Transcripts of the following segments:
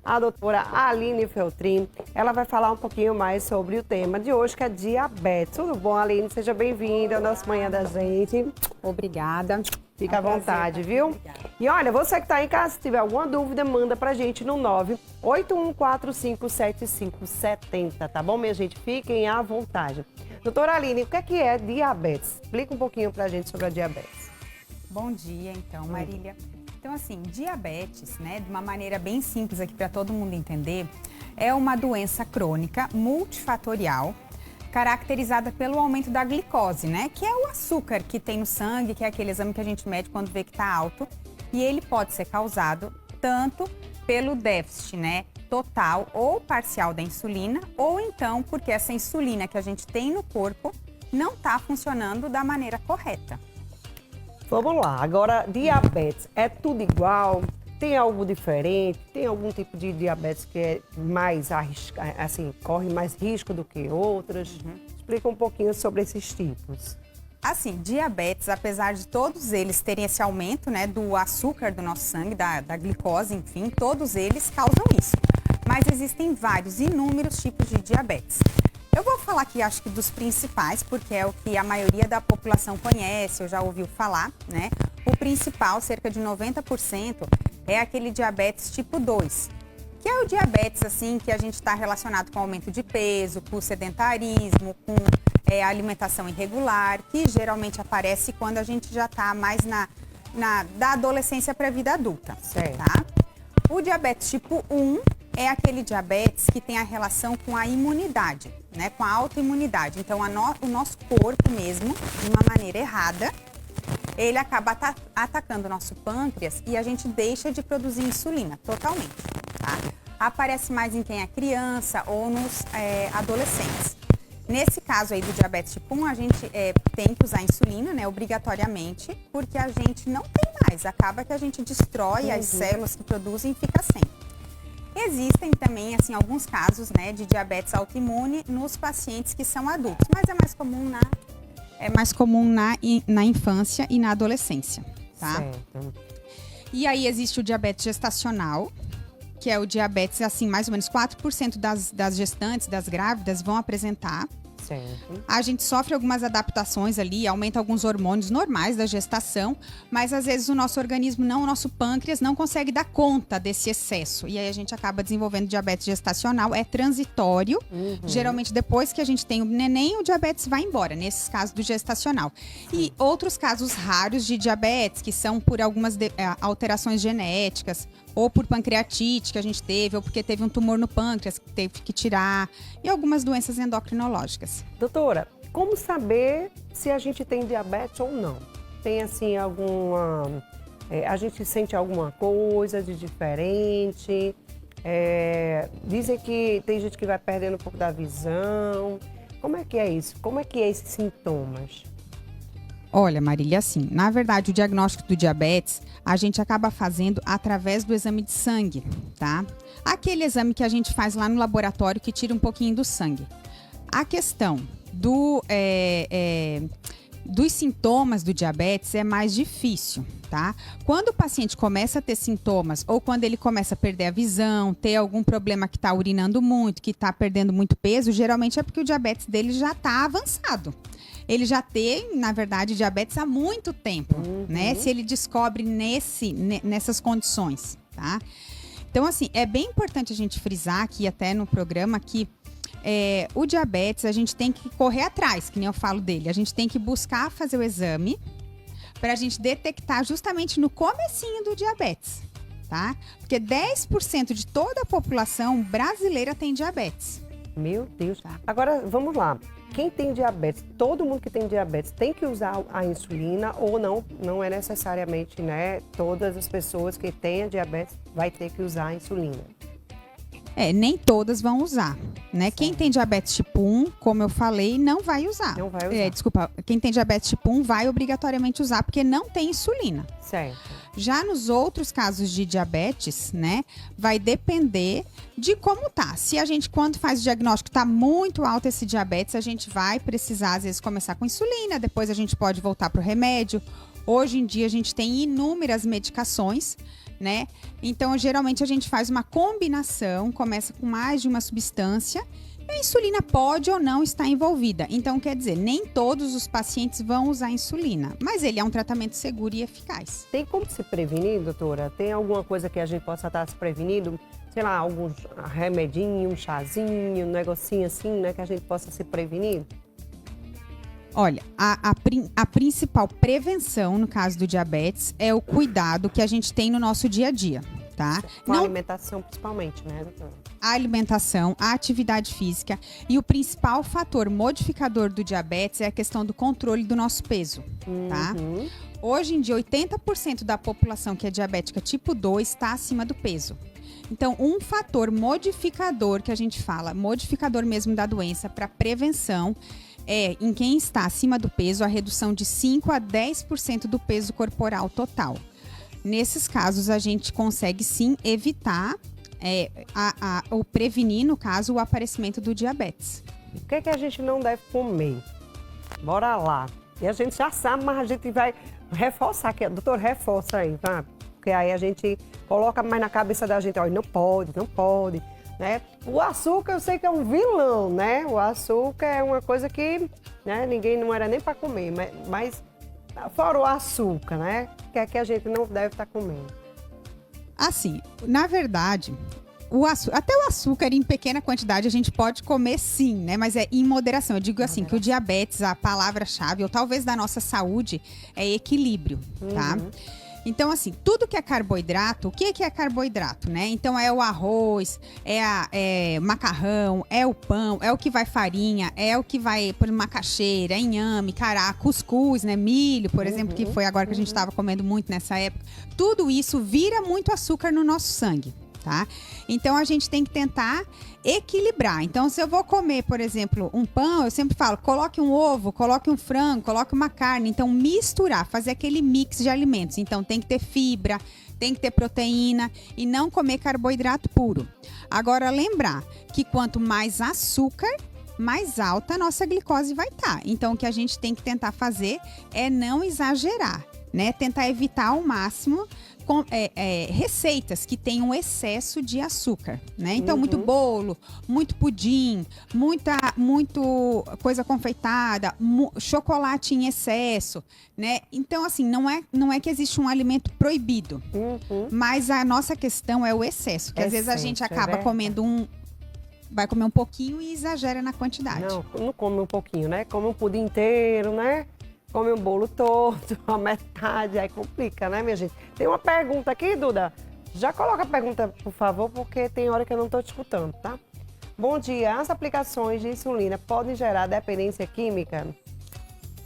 A doutora Aline Feltrin. Ela vai falar um pouquinho mais sobre o tema de hoje, que é diabetes. Tudo bom, Aline? Seja bem-vinda ao nosso Manhã da Gente. Obrigada. Fica à vontade, viu? Obrigada. E olha, você que está em casa, se tiver alguma dúvida, manda pra gente no 981457570, tá bom, minha gente? Fiquem à vontade. Doutora Aline, o que é diabetes? Explica um pouquinho pra gente sobre a diabetes. Bom dia, então, Marília. Então, assim, diabetes, né, de uma maneira bem simples aqui para todo mundo entender, é uma doença crônica multifatorial caracterizada pelo aumento da glicose, né, que é o açúcar que tem no sangue, que é aquele exame que a gente mede quando vê que está alto, e ele pode ser causado tanto pelo déficit, né, total ou parcial da insulina, ou então porque essa insulina que a gente tem no corpo não está funcionando da maneira correta. Vamos lá, agora diabetes, é tudo igual? Tem algo diferente? Tem algum tipo de diabetes que é mais assim, corre mais risco do que outras? Explica um pouquinho sobre esses tipos. Assim, diabetes, apesar de todos eles terem esse aumento, né, do açúcar do nosso sangue, da glicose, enfim, todos eles causam isso. Mas existem vários, inúmeros tipos de diabetes. Eu vou falar aqui, acho que dos principais, porque é o que a maioria da população conhece, ou já ouviu falar, né? O principal, cerca de 90%, é aquele diabetes tipo 2, que é o diabetes, assim, que a gente está relacionado com aumento de peso, com sedentarismo, com alimentação irregular, que geralmente aparece quando a gente já está mais da adolescência para a vida adulta, certo? Tá? O diabetes tipo 1 é aquele diabetes que tem a relação com a imunidade, né, com a autoimunidade. Então, o nosso corpo mesmo, de uma maneira errada, ele acaba atacando o nosso pâncreas e a gente deixa de produzir insulina totalmente, tá? Aparece mais em quem é criança ou nos adolescentes. Nesse caso aí do diabetes tipo 1, a gente tem que usar insulina, né, obrigatoriamente, porque a gente não tem mais. Acaba que a gente destrói as células que produzem e fica sem. Existem também, assim, alguns casos, né, de diabetes autoimune nos pacientes que são adultos, mas é mais comum na infância e na adolescência, tá? Certo. E aí existe o diabetes gestacional, que é o diabetes, assim, mais ou menos 4% das gestantes, das grávidas vão apresentar. Certo. A gente sofre algumas adaptações ali, aumenta alguns hormônios normais da gestação, mas às vezes o nosso organismo o nosso pâncreas não consegue dar conta desse excesso. E aí a gente acaba desenvolvendo diabetes gestacional, é transitório. Geralmente depois que a gente tem o neném, o diabetes vai embora, nesses casos do gestacional. E outros casos raros de diabetes, que são por algumas alterações genéticas, ou por pancreatite que a gente teve, ou porque teve um tumor no pâncreas que teve que tirar, e algumas doenças endocrinológicas. Doutora, como saber se a gente tem diabetes ou não? Tem, assim, alguma... a gente sente alguma coisa de diferente? Dizem que tem gente que vai perdendo um pouco da visão. Como é que é isso? Como é que é esses sintomas? Olha, Marília, assim, na verdade, o diagnóstico do diabetes, a gente acaba fazendo através do exame de sangue, tá? Aquele exame que a gente faz lá no laboratório que tira um pouquinho do sangue. A questão dos sintomas do diabetes é mais difícil, tá? Quando o paciente começa a ter sintomas ou quando ele começa a perder a visão, ter algum problema que está urinando muito, que está perdendo muito peso, geralmente é porque o diabetes dele já está avançado. Ele já tem, na verdade, diabetes há muito tempo, né? Se ele descobre nessas condições, tá? Então, assim, é bem importante a gente frisar aqui até no programa que o diabetes, a gente tem que correr atrás, que nem eu falo dele. A gente tem que buscar fazer o exame para a gente detectar justamente no comecinho do diabetes, tá? Porque 10% de toda a população brasileira tem diabetes. Meu Deus. Agora, vamos lá. Quem tem diabetes, todo mundo que tem diabetes tem que usar a insulina ou não? Não é necessariamente, né? Todas as pessoas que têm a diabetes vai ter que usar a insulina. Nem todas vão usar, né? Certo. Quem tem diabetes tipo 1, como eu falei, não vai usar. Não vai usar. Desculpa, quem tem diabetes tipo 1 vai obrigatoriamente usar, porque não tem insulina. Certo. Já nos outros casos de diabetes, né, vai depender de como tá. Se a gente, quando faz o diagnóstico, tá muito alto esse diabetes, a gente vai precisar, às vezes, começar com insulina, depois a gente pode voltar pro remédio. Hoje em dia, a gente tem inúmeras medicações né? Então, geralmente a gente faz uma combinação, começa com mais de uma substância. A insulina pode ou não estar envolvida. Então, quer dizer, nem todos os pacientes vão usar insulina, mas ele é um tratamento seguro e eficaz. Tem como se prevenir, doutora? Tem alguma coisa que a gente possa estar se prevenindo? Sei lá, algum remedinho, um chazinho, um negocinho assim, né? Que a gente possa se prevenir? Olha, a principal prevenção no caso do diabetes é o cuidado que a gente tem no nosso dia a dia, tá? Com a alimentação principalmente, né, doutora? A alimentação, a atividade física e o principal fator modificador do diabetes é a questão do controle do nosso peso, tá? Hoje em dia, 80% da população que é diabética tipo 2 está acima do peso. Então, um fator modificador que a gente fala, modificador mesmo da doença para prevenção, é em quem está acima do peso, a redução de 5 a 10% do peso corporal total. Nesses casos, a gente consegue sim evitar ou prevenir, no caso, o aparecimento do diabetes. O que é que a gente não deve comer? Bora lá. E a gente já sabe, mas a gente vai reforçar aqui. Doutor, reforça aí, tá? Porque aí a gente coloca mais na cabeça da gente, olha, não pode, né? O açúcar eu sei que é um vilão, né? O açúcar é uma coisa que, né, ninguém não era nem para comer, mas fora o açúcar, né? O que é que a gente não deve estar comendo? Assim, na verdade, até o açúcar em pequena quantidade a gente pode comer sim, né? Mas é em moderação. Eu digo assim que o diabetes, a palavra-chave, ou talvez da nossa saúde, é equilíbrio, tá? Então, assim, tudo que é carboidrato, o que é carboidrato, né? Então, é o arroz, é macarrão, é o pão, é o que vai farinha, é o que vai por macaxeira, é inhame, cará, cuscuz, né? Milho, por exemplo, que foi agora que a gente estava comendo muito nessa época. Tudo isso vira muito açúcar no nosso sangue, tá? Então, a gente tem que tentar equilibrar. Então, se eu vou comer, por exemplo, um pão, eu sempre falo, coloque um ovo, coloque um frango, coloque uma carne. Então, misturar, fazer aquele mix de alimentos. Então, tem que ter fibra, tem que ter proteína e não comer carboidrato puro. Agora, lembrar que quanto mais açúcar, mais alta a nossa glicose vai estar. Então, o que a gente tem que tentar fazer é não exagerar, né? Tentar evitar ao máximo receitas que tenham excesso de açúcar, né? Então, muito bolo, muito pudim, muito coisa confeitada, chocolate em excesso, né? Então, assim, não é que existe um alimento proibido, mas a nossa questão é o excesso, que às vezes a gente acaba comendo vai comer um pouquinho e exagera na quantidade. Não come um pouquinho, né? Come um pudim inteiro, né? Come um bolo todo, a metade, aí complica, né, minha gente? Tem uma pergunta aqui, Duda. Já coloca a pergunta, por favor, porque tem hora que eu não estou te escutando, tá? Bom dia. As aplicações de insulina podem gerar dependência química?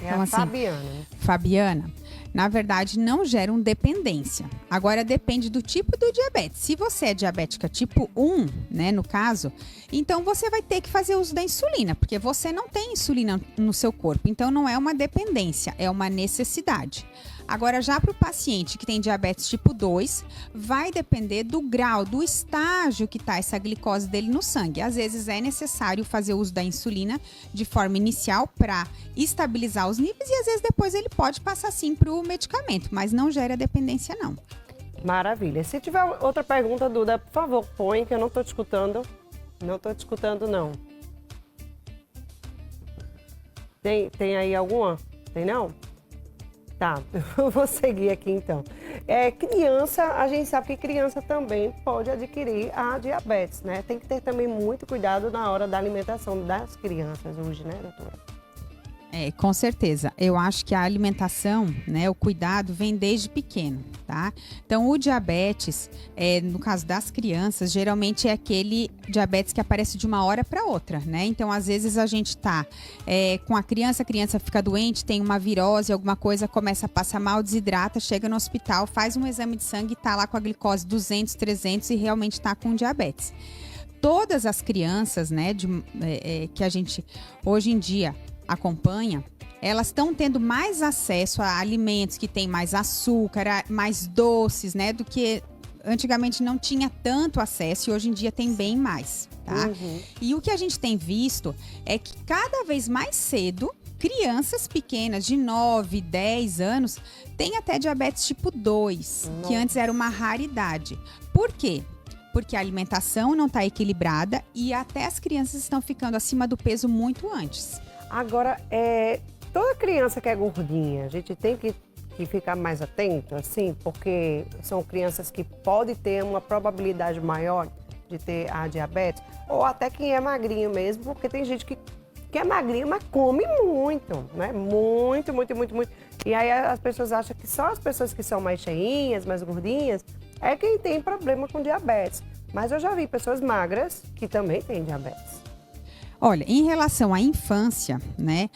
É então, a assim, Fabiana. Fabiana, na verdade, não geram dependência. Agora, depende do tipo do diabetes. Se você é diabética tipo 1, né, no caso, então você vai ter que fazer uso da insulina, porque você não tem insulina no seu corpo. Então, não é uma dependência, é uma necessidade. Agora, já para o paciente que tem diabetes tipo 2, vai depender do grau, do estágio que está essa glicose dele no sangue. Às vezes é necessário fazer uso da insulina de forma inicial para estabilizar os níveis e às vezes depois ele pode passar sim para o medicamento, mas não gera dependência não. Maravilha. Se tiver outra pergunta, Duda, por favor, põe que eu não estou te escutando. Não estou te escutando, não. Tem aí alguma? Tem não? Tá, eu vou seguir aqui então. Criança, a gente sabe que criança também pode adquirir a diabetes, né? Tem que ter também muito cuidado na hora da alimentação das crianças hoje, né, doutora? Com certeza. Eu acho que a alimentação, né, o cuidado vem desde pequeno, tá? Então, o diabetes, no caso das crianças, geralmente é aquele diabetes que aparece de uma hora para outra, né? Então, às vezes a gente tá com a criança fica doente, tem uma virose, alguma coisa, começa a passar mal, desidrata, chega no hospital, faz um exame de sangue e tá lá com a glicose 200, 300 e realmente tá com diabetes. Todas as crianças, né, que a gente hoje em dia acompanha, elas estão tendo mais acesso a alimentos que têm mais açúcar, mais doces, né? Do que antigamente não tinha tanto acesso e hoje em dia tem bem mais, tá? E o que a gente tem visto é que cada vez mais cedo, crianças pequenas de 9, 10 anos têm até diabetes tipo 2, que antes era uma raridade. Por quê? Porque a alimentação não está equilibrada e até as crianças estão ficando acima do peso muito antes. Agora, toda criança que é gordinha, a gente tem que ficar mais atento, assim, porque são crianças que podem ter uma probabilidade maior de ter a diabetes, ou até quem é magrinho mesmo, porque tem gente que é magrinho, mas come muito, né? Muito, muito, muito, muito. E aí as pessoas acham que só as pessoas que são mais cheinhas, mais gordinhas, é quem tem problema com diabetes. Mas eu já vi pessoas magras que também têm diabetes. Olha, em relação à infância, né?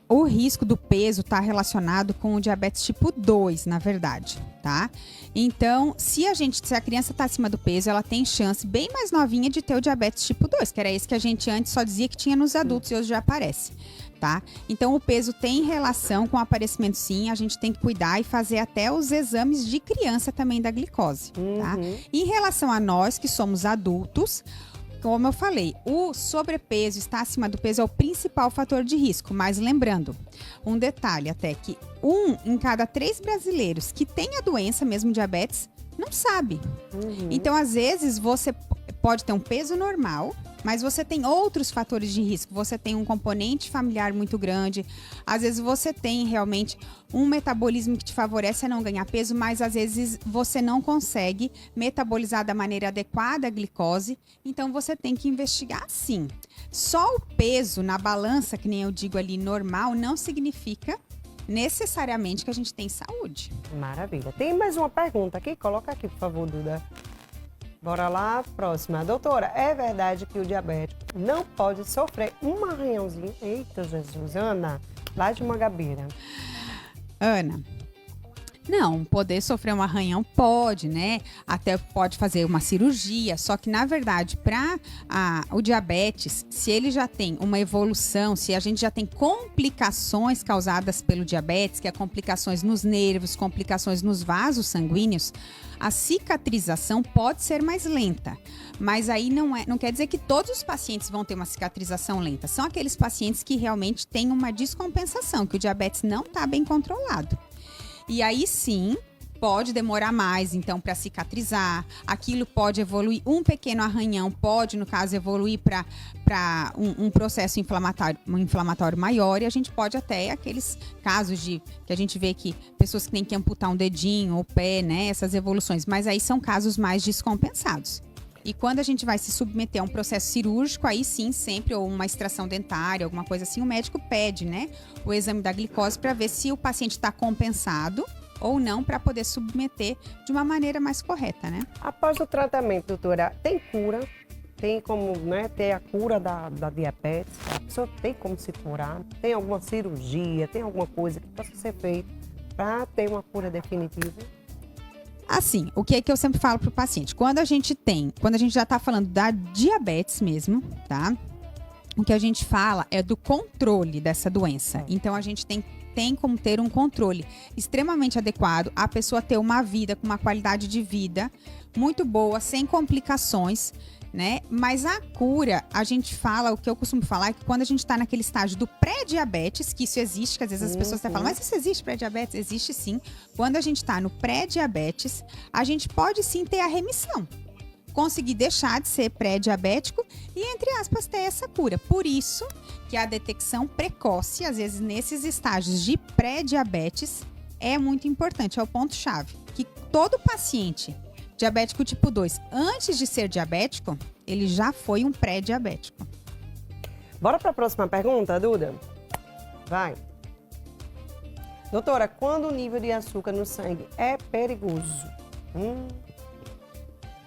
O risco do peso está relacionado com o diabetes tipo 2, na verdade, tá? Então, se a criança está acima do peso, ela tem chance bem mais novinha de ter o diabetes tipo 2, que era esse que a gente antes só dizia que tinha nos adultos e hoje já aparece, tá? Então, o peso tem relação com o aparecimento, sim. A gente tem que cuidar e fazer até os exames de criança também da glicose, tá? Em relação a nós, que somos adultos, como eu falei, o sobrepeso, estar acima do peso é o principal fator de risco. Mas lembrando, um detalhe até que 1 em cada 3 brasileiros que tem a doença, mesmo diabetes, não sabe. Então, às vezes, você pode ter um peso normal, mas você tem outros fatores de risco. Você tem um componente familiar muito grande. Às vezes você tem realmente um metabolismo que te favorece a não ganhar peso, mas às vezes você não consegue metabolizar da maneira adequada a glicose. Então você tem que investigar sim. Só o peso na balança, que nem eu digo ali, normal, não significa necessariamente que a gente tem saúde. Maravilha. Tem mais uma pergunta aqui? Coloca aqui, por favor, Duda. Bora lá, próxima. Doutora, é verdade que o diabético não pode sofrer um arranhãozinho? Eita, Jesus. Ana, lá de Mangabeira. Ana, não, poder sofrer um arranhão pode, né? Até pode fazer uma cirurgia, só que na verdade, para o diabetes, se ele já tem uma evolução, se a gente já tem complicações causadas pelo diabetes, que é complicações nos nervos, complicações nos vasos sanguíneos, a cicatrização pode ser mais lenta, mas aí não quer dizer que todos os pacientes vão ter uma cicatrização lenta. São aqueles pacientes que realmente têm uma descompensação, que o diabetes não está bem controlado. E aí sim, pode demorar mais, então, para cicatrizar. Aquilo pode evoluir, um pequeno arranhão pode, no caso, evoluir para um processo inflamatório maior. E a gente pode até, aqueles casos que a gente vê que pessoas que têm que amputar um dedinho ou pé, né? Essas evoluções. Mas aí são casos mais descompensados. E quando a gente vai se submeter a um processo cirúrgico, aí sim, sempre, ou uma extração dentária, alguma coisa assim, o médico pede, né, o exame da glicose para ver se o paciente está compensado ou não, para poder submeter de uma maneira mais correta, né? Após o tratamento, doutora, tem cura? Tem como, né, ter a cura da diabetes? A pessoa tem como se curar? Tem alguma cirurgia? Tem alguma coisa que possa ser feita para ter uma cura definitiva? Assim, o que é que eu sempre falo pro paciente? Quando a gente já tá falando da diabetes mesmo, tá? O que a gente fala é do controle dessa doença. Então, a gente tem como ter um controle extremamente adequado, a pessoa ter uma vida com uma qualidade de vida muito boa, sem complicações, né? Mas a cura, a gente fala, o que eu costumo falar é que quando a gente está naquele estágio do pré-diabetes, que isso existe, que às vezes as pessoas até falam, mas isso existe pré-diabetes? Existe sim. Quando a gente está no pré-diabetes, a gente pode sim ter a remissão. Conseguir deixar de ser pré-diabético e, entre aspas, ter essa cura. Por isso que a detecção precoce, às vezes nesses estágios de pré-diabetes, é muito importante, é o ponto-chave. Que todo paciente diabético tipo 2, antes de ser diabético, ele já foi um pré-diabético. Bora para a próxima pergunta, Duda? Vai. Doutora, quando o nível de açúcar no sangue é perigoso?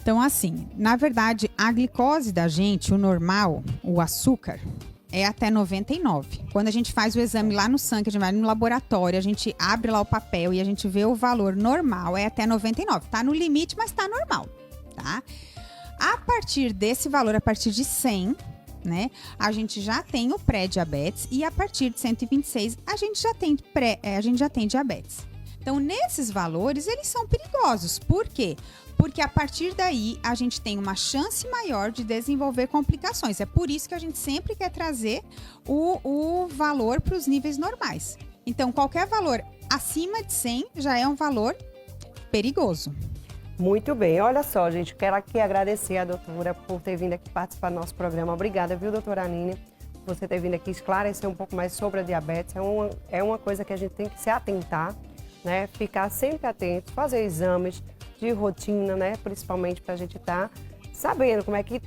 Então, assim, na verdade, a glicose da gente, o normal, o açúcar, é até 99. Quando a gente faz o exame lá no sangue, a gente vai no laboratório, a gente abre lá o papel e a gente vê o valor normal, é até 99. Tá no limite, mas tá normal, tá? A partir desse valor, a partir de 100, né, a gente já tem o pré-diabetes e a partir de 126, a gente já tem diabetes. Então, nesses valores, eles são perigosos. Por quê? porque a partir daí a gente tem uma chance maior de desenvolver complicações. É por isso que a gente sempre quer trazer o valor para os níveis normais. Então, qualquer valor acima de 100 já é um valor perigoso. Muito bem, olha só, gente, quero aqui agradecer a doutora por ter vindo aqui participar do nosso programa. Obrigada, viu, doutora Aline, por você ter vindo aqui esclarecer um pouco mais sobre a diabetes. É uma coisa que a gente tem que se atentar, né? Ficar sempre atento, fazer exames de rotina, né? Principalmente para a gente estar sabendo como é que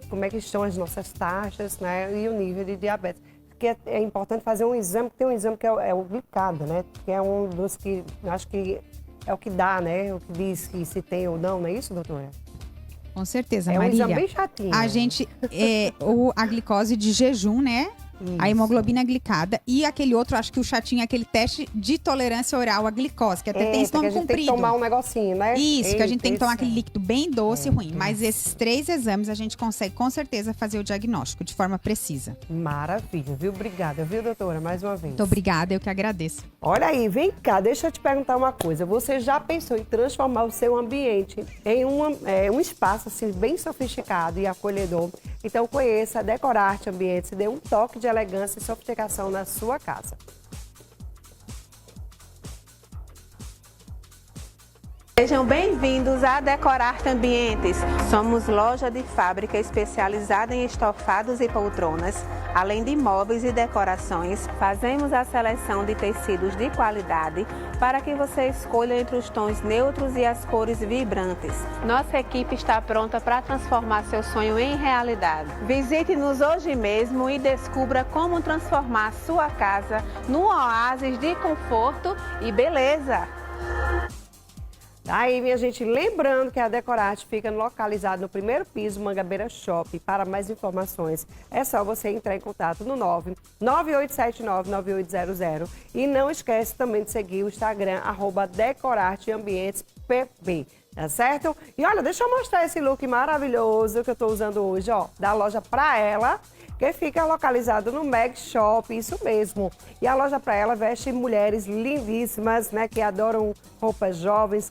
como é que estão as nossas taxas, né? E o nível de diabetes. Porque é importante fazer um exame, tem um exame que é o glicado, né? Que é um dos que, acho que é o que dá, né? O que diz que se tem ou não é isso, doutora? Com certeza, é Marília. É um exame bem chatinho. A gente, a glicose de jejum, né? Isso. A hemoglobina glicada e aquele outro, acho que o chatinho é aquele teste de tolerância oral à glicose, que até tem esse nome comprido. Tem que tomar um negocinho, né? Isso, que a gente tem que tomar aquele líquido bem doce e ruim. Isso. Mas esses 3 exames a gente consegue com certeza fazer o diagnóstico de forma precisa. Maravilha, viu? Obrigada, viu, doutora? Mais uma vez. Muito obrigada, eu que agradeço. Olha aí, vem cá, deixa eu te perguntar uma coisa. Você já pensou em transformar o seu ambiente em um espaço assim, bem sofisticado e acolhedor? Então conheça a Decorarte Ambientes e dê um toque de elegância e sofisticação na sua casa. Sejam bem-vindos a Decorarte Ambientes. Somos loja de fábrica especializada em estofados e poltronas, além de móveis e decorações. Fazemos a seleção de tecidos de qualidade para que você escolha entre os tons neutros e as cores vibrantes. Nossa equipe está pronta para transformar seu sonho em realidade. Visite-nos hoje mesmo e descubra como transformar sua casa num oásis de conforto e beleza. Aí, minha gente, lembrando que a Decorarte fica localizada no primeiro piso, Mangabeira Shopping. Para mais informações, é só você entrar em contato no 998799800. E não esquece também de seguir o Instagram, @DecorateAmbientesPB, tá certo? E olha, deixa eu mostrar esse look maravilhoso que eu tô usando hoje, ó, da loja Pra Ela, que fica localizado no Meg Shop, isso mesmo. E a loja Pra Ela veste mulheres lindíssimas, né, que adoram roupas jovens,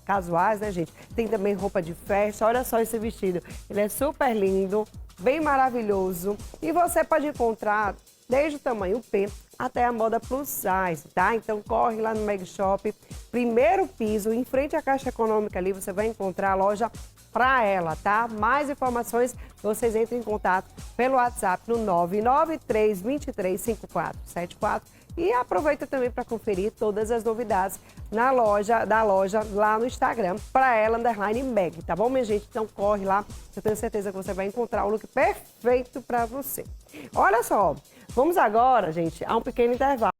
casuais, né, gente? Tem também roupa de festa. Olha só esse vestido, ele é super lindo, bem maravilhoso. E você pode encontrar desde o tamanho P até a moda plus size, tá? Então corre lá no Meg Shop, primeiro piso, em frente à Caixa Econômica ali, você vai encontrar a loja Pra Ela, tá? Mais informações, vocês entrem em contato pelo WhatsApp no 993235474 e aproveita também para conferir todas as novidades da loja lá no Instagram, Pra Ela _Meg, tá bom, minha gente? Então corre lá, eu tenho certeza que você vai encontrar o look perfeito para você. Olha só, vamos agora, gente, a um pequeno intervalo.